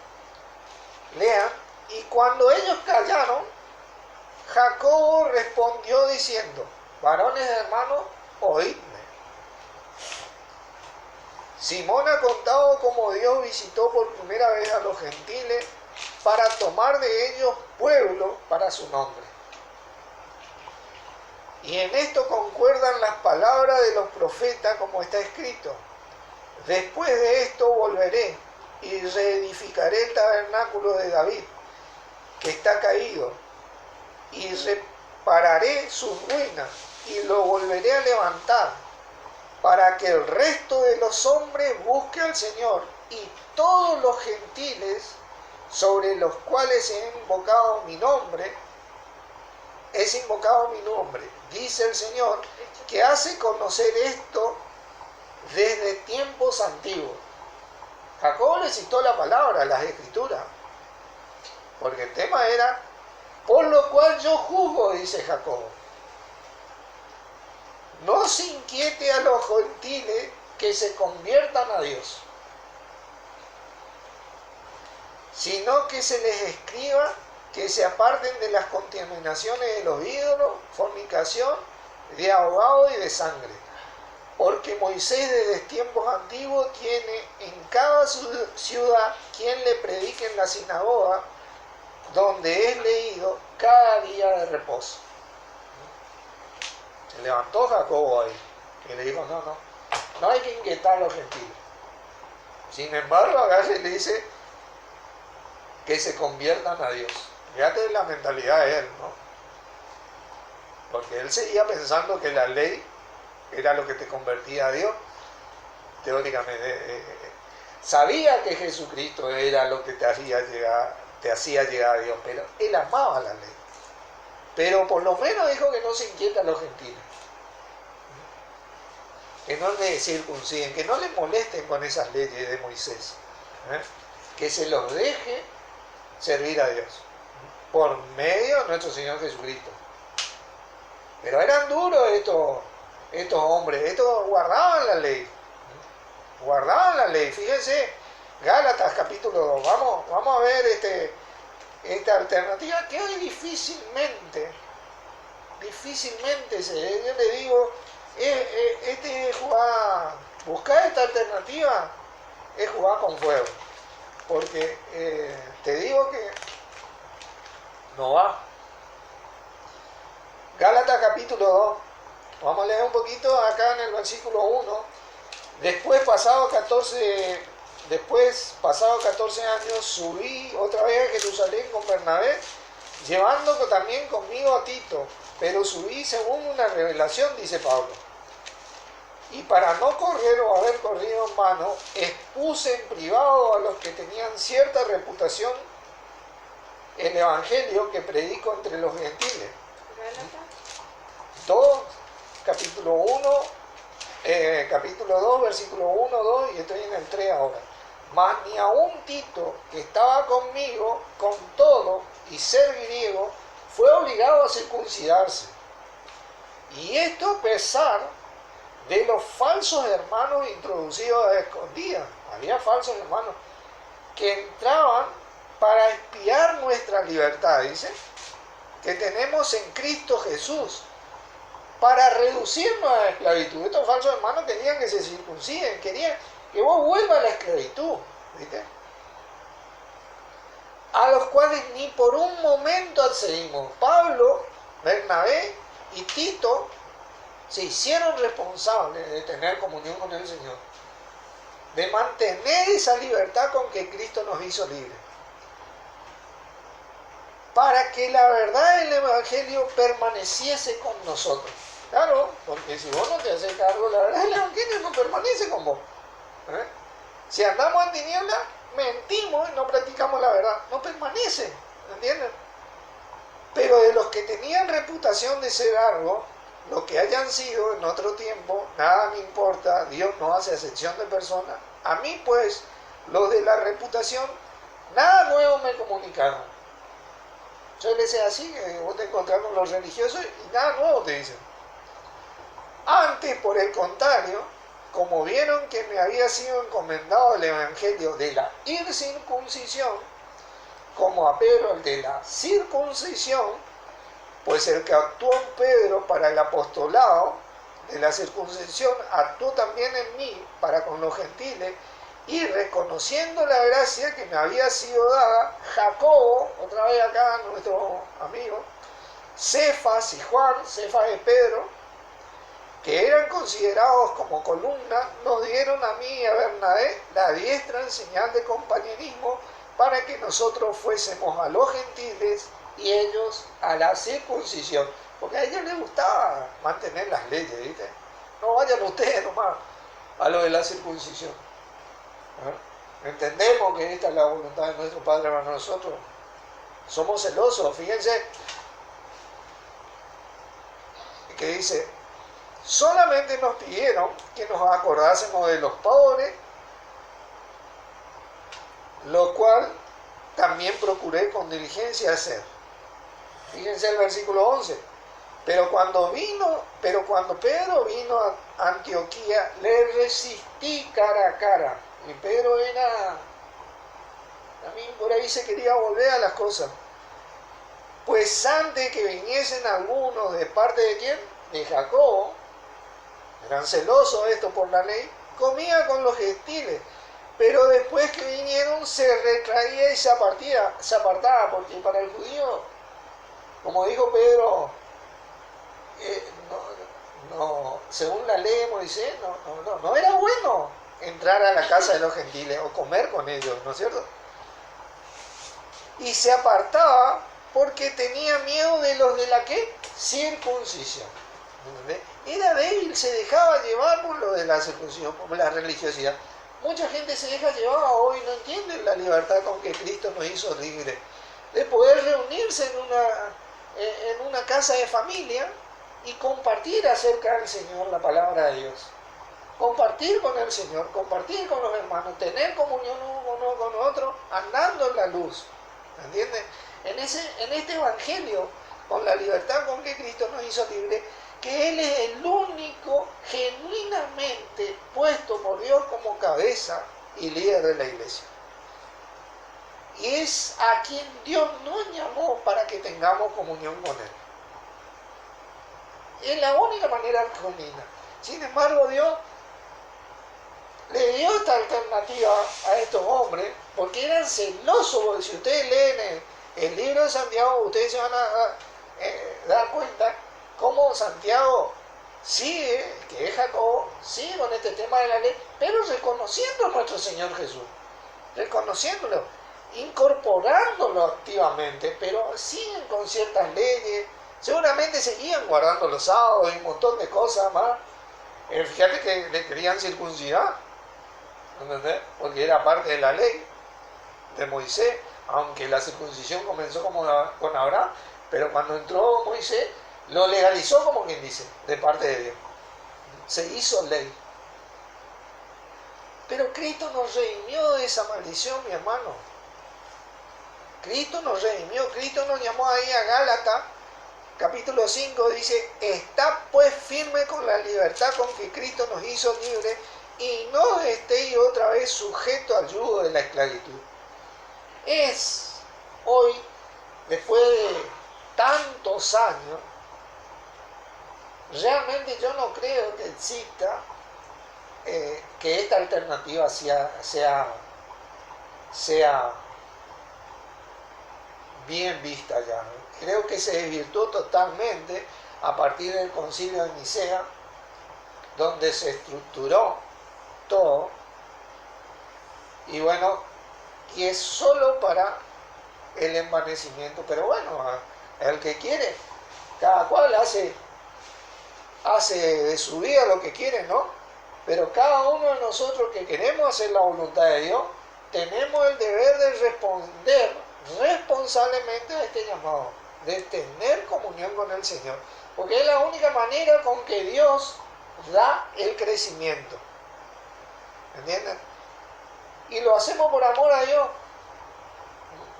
lean: y cuando ellos callaron, Jacobo respondió diciendo: varones hermanos, oídme. Simón ha contado cómo Dios visitó por primera vez a los gentiles para tomar de ellos pueblo para su nombre. Y en esto concuerdan las palabras de los profetas, como está escrito: después de esto volveré y reedificaré el tabernáculo de David, que está caído, y repararé sus ruinas y lo volveré a levantar, para que el resto de los hombres busque al Señor, y todos los gentiles sobre los cuales es invocado mi nombre, dice el Señor, que hace conocer esto desde tiempos antiguos. Jacobo le citó la palabra, las escrituras, porque el tema era: por lo cual yo juzgo, dice Jacobo. No se inquiete a los gentiles que se conviertan a Dios, sino que se les escriba que se aparten de las contaminaciones de los ídolos, fornicación, de ahogado y de sangre. Porque Moisés desde tiempos antiguos tiene en cada ciudad quien le predique en la sinagoga, donde es leído cada día de reposo. Se levantó Jacobo ahí y le dijo: no hay que inquietar a los gentiles. Sin embargo, acá se le dice que se conviertan a Dios. Fíjate la mentalidad de él, ¿no? porque él seguía pensando que la ley era lo que te convertía a Dios, teóricamente. Sabía que Jesucristo era lo que te hacía llegar a Dios, pero él amaba la ley. Pero por lo menos dijo que no se inquieta a los gentiles, que no le circunciden, que no le molesten con esas leyes de Moisés, que se los deje servir a Dios por medio de nuestro Señor Jesucristo. Pero eran duros estos hombres, estos guardaban la ley. Fíjense, Gálatas capítulo 2, vamos a ver esta alternativa que hoy difícilmente yo le digo, buscar esta alternativa es jugar con fuego, porque te digo que no va. Gálatas capítulo 2, vamos a leer un poquito acá en el versículo 1. Después, pasado 14 años, subí otra vez a Jerusalén con Bernabé, llevando también conmigo a Tito, pero subí según una revelación, dice Pablo. Y para no correr o haber corrido en vano, expuse en privado a los que tenían cierta reputación el evangelio que predico entre los gentiles. 2, capítulo 2, versículo 1, 2, y estoy en el 3 ahora. Mas ni aun Tito, que estaba conmigo, con todo y ser griego, fue obligado a circuncidarse. Y esto a pesar de los falsos hermanos introducidos a escondidas. Había falsos hermanos que entraban para espiar nuestra libertad, dice, que tenemos en Cristo Jesús, para reducirnos a la esclavitud. Estos falsos hermanos querían que se circunciden, querían que vos vuelvas a la esclavitud, ¿viste? A los cuales ni por un momento accedimos. Pablo, Bernabé y Tito se hicieron responsables de tener comunión con el Señor, de mantener esa libertad con que Cristo nos hizo libres, para que la verdad del Evangelio permaneciese con nosotros. Claro, porque si vos no te haces cargo, la verdad del Evangelio no permanece con vos. Si andamos en tinieblas, mentimos y no practicamos la verdad, no permanece, ¿entienden? Pero de los que tenían reputación de ser algo, lo que hayan sido en otro tiempo, nada me importa, Dios no hace acepción de personas. A mí pues, los de la reputación, nada nuevo me comunicaron. Suele ser así, que vos te encontrás con los religiosos y nada nuevo te dicen. Antes, por el contrario, como vieron que me había sido encomendado el evangelio de la incircuncisión, como a Pedro el de la circuncisión, pues el que actuó en Pedro para el apostolado de la circuncisión, actuó también en mí para con los gentiles, y reconociendo la gracia que me había sido dada, Jacobo, otra vez acá nuestro amigo, Cefas y Juan, Cefas de Pedro, que eran considerados como columna, nos dieron a mí y a Bernabé la diestra en señal de compañerismo para que nosotros fuésemos a los gentiles y ellos a la circuncisión. Porque a ellos les gustaba mantener las leyes, ¿viste? No vayan ustedes nomás a lo de la circuncisión. Entendemos que esta es la voluntad de nuestro Padre para nosotros. Somos celosos, fíjense que dice: solamente nos pidieron que nos acordásemos de los pobres, lo cual también procuré con diligencia hacer. Fíjense el versículo 11. Pero cuando Pedro vino a Antioquía, le resistí cara a cara. Y Pedro también por ahí se quería volver a las cosas. Pues antes que viniesen algunos, ¿de parte de quién? De Jacobo, eran celosos esto por la ley, comía con los gentiles, pero después que vinieron se retraía y se apartaba, porque para el judío, como dijo Pedro, según la ley de Moisés, no era bueno entrar a la casa de los gentiles o comer con ellos, ¿no es cierto? Y se apartaba porque tenía miedo de los de la ¿qué? Circuncisión. ¿Entendés? Era débil, se dejaba llevar por lo de la circuncisión, por la religiosidad. Mucha gente se deja llevar hoy, no entienden la libertad con que Cristo nos hizo libres. De poder reunirse en una casa de familia y compartir acerca del Señor la palabra de Dios. Compartir con el Señor, compartir con los hermanos, tener comunión uno con otro, andando en la luz. ¿Entienden? En este evangelio, con la libertad con que Cristo nos hizo libres, que Él es el único genuinamente puesto por Dios como cabeza y líder de la iglesia. Y es a quien Dios nos llamó para que tengamos comunión con Él. Es la única manera genuina. Sin embargo, Dios le dio esta alternativa a estos hombres porque eran celosos. Porque si ustedes leen el libro de Santiago, ustedes se van a dar cuenta cómo Santiago sigue, que es Jacobo, sigue con este tema de la ley, pero reconociendo a nuestro Señor Jesús, reconociéndolo, incorporándolo activamente, pero siguen con ciertas leyes, seguramente seguían guardando los sábados y un montón de cosas más. Fíjate que le querían circuncidar, ¿entendés? Porque era parte de la ley de Moisés, aunque la circuncisión comenzó con Abraham, pero cuando entró Moisés, lo legalizó, como quien dice, de parte de Dios. Se hizo ley. Pero Cristo nos redimió de esa maldición, mi hermano. Cristo nos redimió. Cristo nos llamó ahí a Gálatas, capítulo 5, dice: está pues firme con la libertad con que Cristo nos hizo libres y no estéis otra vez sujetos al yugo de la esclavitud. Es hoy, después de tantos años, realmente yo no creo que exista que esta alternativa sea bien vista ya. Creo que se desvirtuó totalmente a partir del Concilio de Nicea, donde se estructuró todo, y bueno, y es solo para el envanecimiento. Pero bueno, el que quiere, cada cual hace de su vida lo que quiere, ¿no? Pero cada uno de nosotros que queremos hacer la voluntad de Dios, tenemos el deber de responder responsablemente a este llamado, de tener comunión con el Señor, porque es la única manera con que Dios da el crecimiento. ¿Entienden? Y lo hacemos por amor a Dios.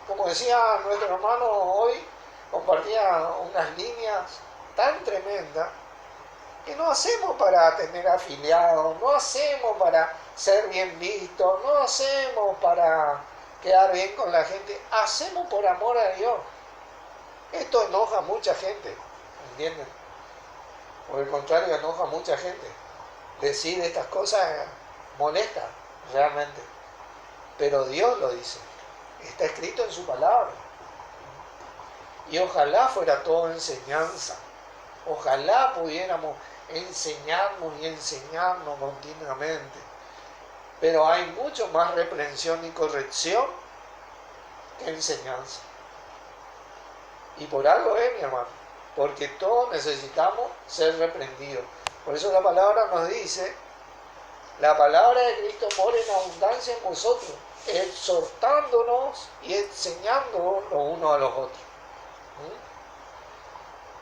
Como decía nuestro hermano hoy, compartía unas líneas tan tremendas, que no hacemos para tener afiliados, no hacemos para ser bien vistos, no hacemos para quedar bien con la gente, hacemos por amor a Dios. Esto enoja a mucha gente, ¿entienden? Por el contrario, enoja a mucha gente. Decir estas cosas molesta realmente, pero Dios lo dice, está escrito en su palabra. Y ojalá fuera todo enseñanza, ojalá pudiéramos enseñarnos y enseñarnos continuamente, pero hay mucho más reprensión y corrección que enseñanza. Y por algo es, mi hermano, porque todos necesitamos ser reprendidos. Por eso la palabra nos dice: la palabra de Cristo mora en abundancia en vosotros, exhortándonos y enseñándonos los unos a los otros.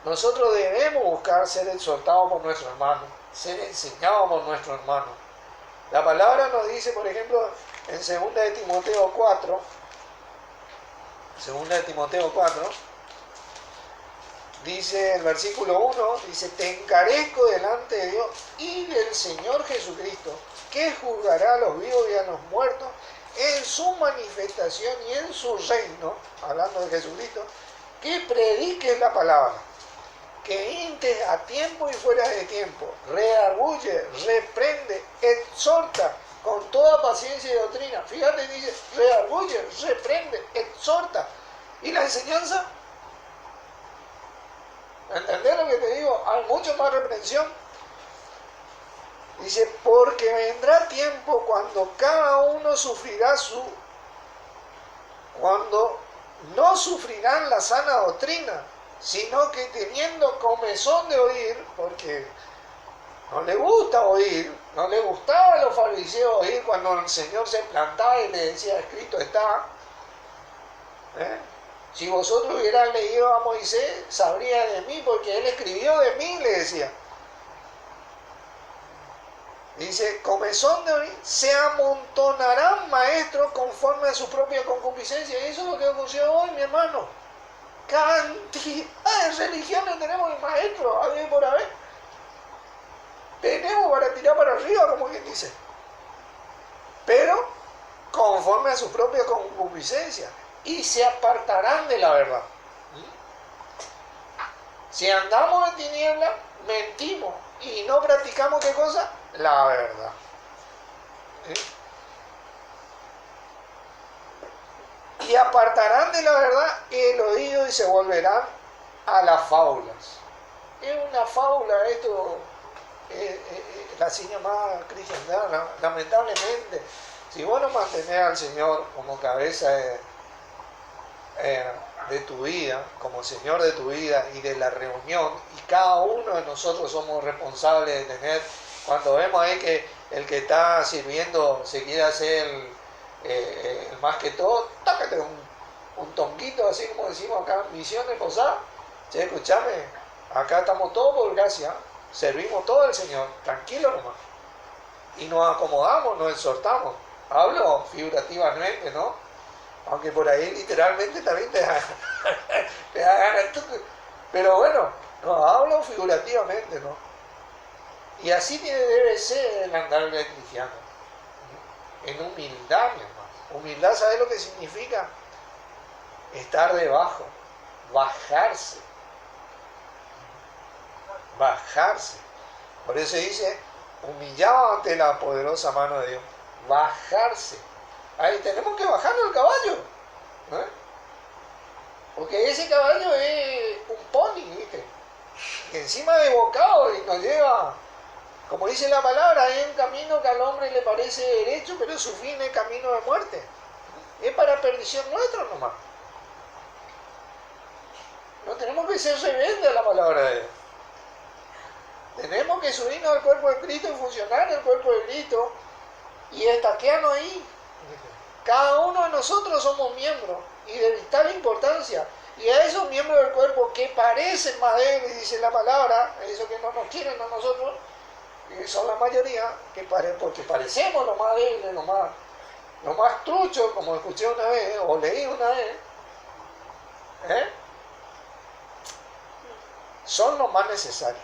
Nosotros debemos buscar ser exhortados por nuestro hermano, ser enseñados por nuestro hermano. La palabra nos dice, por ejemplo, en 2 de Timoteo 4, dice el versículo 1, dice: te encarezco delante de Dios y del Señor Jesucristo, que juzgará a los vivos y a los muertos en su manifestación y en su reino, hablando de Jesucristo, que prediques la palabra, que instes a tiempo y fuera de tiempo, redarguye, reprende, exhorta con toda paciencia y doctrina. Fíjate, dice: redarguye, reprende, exhorta. ¿Y la enseñanza? ¿Entendés lo que te digo? Hay mucho más reprensión. Dice: porque vendrá tiempo cuando cada uno sufrirá cuando no sufrirán la sana doctrina, sino que teniendo comezón de oír, porque no le gusta oír, no le gustaba a los fariseos oír cuando el Señor se plantaba y le decía, escrito está. Si vosotros hubieran leído a Moisés, sabrían de mí, porque él escribió de mí, le decía. Dice, comezón de oír, se amontonarán maestros conforme a su propia concupiscencia. Y eso es lo que ocurrió hoy, mi hermano. Cantidad de religiones tenemos de maestros, a ver por haber. Tenemos para tirar para arriba, como quien dice. Pero conforme a su propia concupiscencia. Y se apartarán de la verdad. Si andamos en tinieblas, mentimos. Y no practicamos, ¿qué cosa? La verdad. Y apartarán de la verdad el oído y se volverán a las fábulas. Es una fábula esto, la así llamada cristiandad, lamentablemente. Si vos no mantenés al Señor como cabeza de tu vida, como Señor de tu vida y de la reunión, y cada uno de nosotros somos responsables de tener, cuando vemos ahí que el que está sirviendo se quiere hacer el más que todo, tácate un tonguito, así como decimos acá en Misiones, Posada. Che, escúchame, acá estamos todos por gracia, servimos todo al Señor, tranquilo nomás. Y nos acomodamos, nos exhortamos. Hablo figurativamente, ¿no? Aunque por ahí literalmente también te da ganas. Pero bueno, no, hablo figurativamente, ¿no? Y así debe ser el andar del cristiano. En humildad, mi hermano. Humildad, ¿sabes lo que significa? Estar debajo, bajarse. Bajarse. Por eso dice, humillado ante la poderosa mano de Dios. Bajarse. Ahí tenemos que bajarnos el caballo. Porque ese caballo es un pony, ¿viste? Que encima de bocado y nos lleva, como dice la palabra, es un camino que al hombre le parece derecho, pero su fin es camino de muerte. Es para perdición nuestra nomás. No tenemos que ser rebeldes a la palabra de Dios. Tenemos que subirnos al cuerpo de Cristo y funcionar en el cuerpo de Cristo y estaquearnos ahí. Cada uno de nosotros somos miembros y de vital importancia. Y a esos miembros del cuerpo que parecen más débiles, dice la palabra, esos que no nos quieren a nosotros, son la mayoría, porque parecemos los más débiles, los más truchos, como escuché una vez, o leí una vez, son los más necesarios.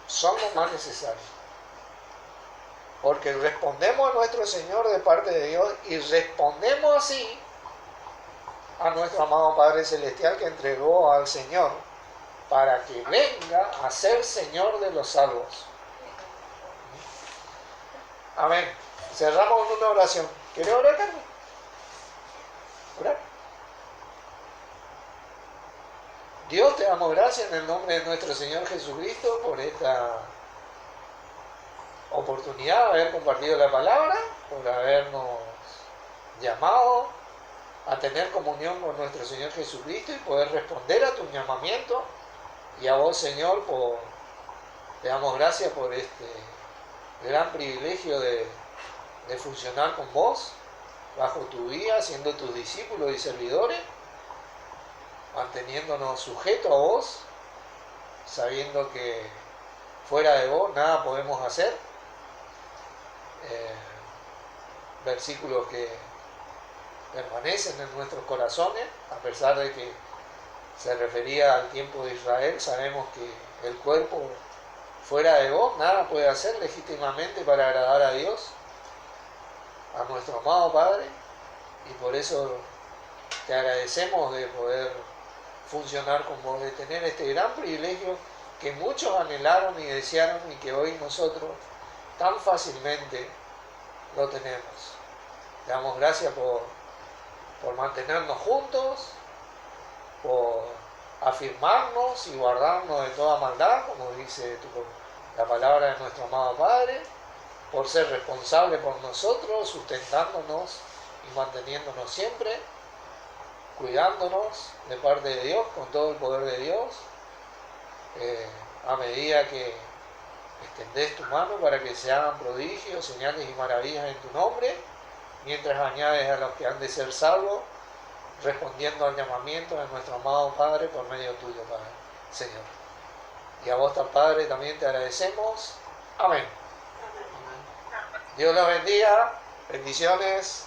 Son los más necesarios. Porque respondemos a nuestro Señor de parte de Dios y respondemos así a nuestro amado Padre Celestial que entregó al Señor para que venga a ser Señor de los salvos. Amén. Cerramos con una oración. ¿Quieres orar, Carmen? ¿Orar? Dios, te damos gracias en el nombre de nuestro Señor Jesucristo por esta oportunidad de haber compartido la palabra, por habernos llamado a tener comunión con nuestro Señor Jesucristo y poder responder a tu llamamiento. Y a vos, Señor, te damos gracias por este gran privilegio de funcionar con vos, bajo tu guía, siendo tus discípulos y servidores, manteniéndonos sujetos a vos, sabiendo que fuera de vos nada podemos hacer. Versículos que permanecen en nuestros corazones, a pesar de que se refería al tiempo de Israel. Sabemos que el cuerpo fuera de vos nada puede hacer legítimamente para agradar a Dios, a nuestro amado Padre, y por eso te agradecemos de poder funcionar con vos, de tener este gran privilegio que muchos anhelaron y desearon y que hoy nosotros tan fácilmente lo tenemos. Te damos gracias por mantenernos juntos, por afirmarnos y guardarnos de toda maldad, como dice la palabra de nuestro amado Padre, por ser responsable por nosotros, sustentándonos y manteniéndonos siempre. cuidándonos de parte de Dios, con todo el poder de Dios, a medida que extendés tu mano para que se hagan prodigios, señales y maravillas en tu nombre, mientras añades a los que han de ser salvos, respondiendo al llamamiento de nuestro amado Padre por medio tuyo, Padre, Señor. Y a vos, Padre, también te agradecemos. Amén. Dios los bendiga. Bendiciones.